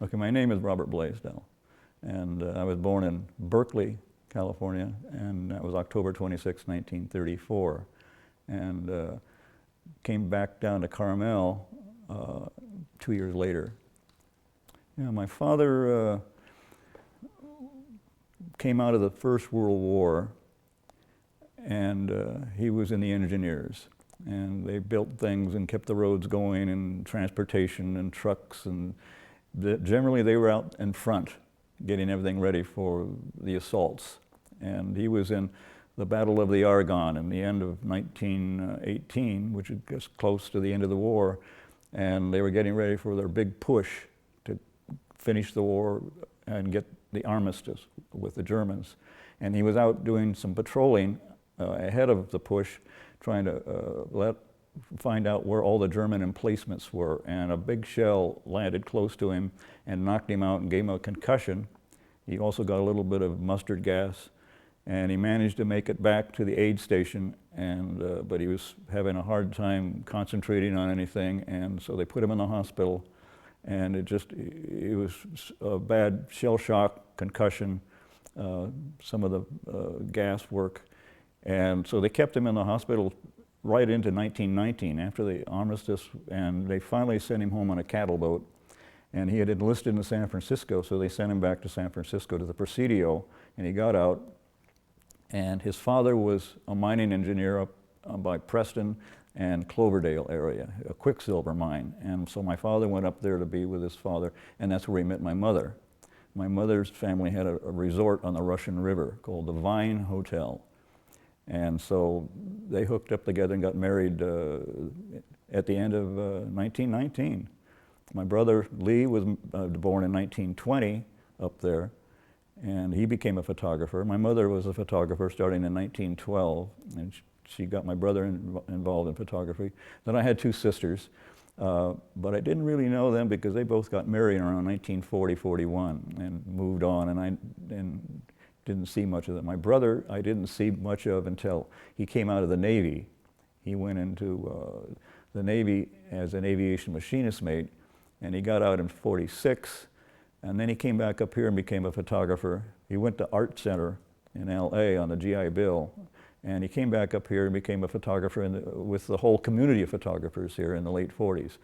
Okay, my name is Robert Blaisdell, and I was born in Berkeley, California, and that was October 26, 1934, and came back down to Carmel 2 years later. You know, my father came out of the First World War, and he was in the engineers, and they built things and kept the roads going and transportation and trucks, and generally they were out in front getting everything ready for the assaults. And he was in the Battle of the Argonne in the end of 1918, which is just close to the end of the war, and they were getting ready for their big push to finish the war and get the armistice with the Germans. And he was out doing some patrolling ahead of the push, trying to find out where all the German emplacements were, and a big shell landed close to him and knocked him out and gave him a concussion. He also got a little bit of mustard gas, and he managed to make it back to the aid station, but he was having a hard time concentrating on anything, and so they put him in the hospital, and it was a bad shell shock, concussion, some of the gas work, and so they kept him in the hospital right into 1919, after the armistice, and they finally sent him home on a cattle boat. And he had enlisted in San Francisco, so they sent him back to San Francisco to the Presidio, and he got out. And his father was a mining engineer up by Preston and Cloverdale area, a quicksilver mine. And so my father went up there to be with his father, and that's where he met my mother. My mother's family had a resort on the Russian River called the Vine Hotel. And so they hooked up together and got married at the end of 1919. My brother Lee was born in 1920 up there, and he became a photographer. My mother was a photographer starting in 1912, and she got my brother involved in photography. Then I had two sisters, but I didn't really know them because they both got married around 1940, 41 and moved on, and I didn't see much of them. My brother, I didn't see much of until he came out of the Navy. He went into the Navy as an aviation machinist mate, and he got out in 46, and then he came back up here and became a photographer. He went to Art Center in LA on the GI Bill, and he came back up here and became a photographer with the whole community of photographers here in the late 40s.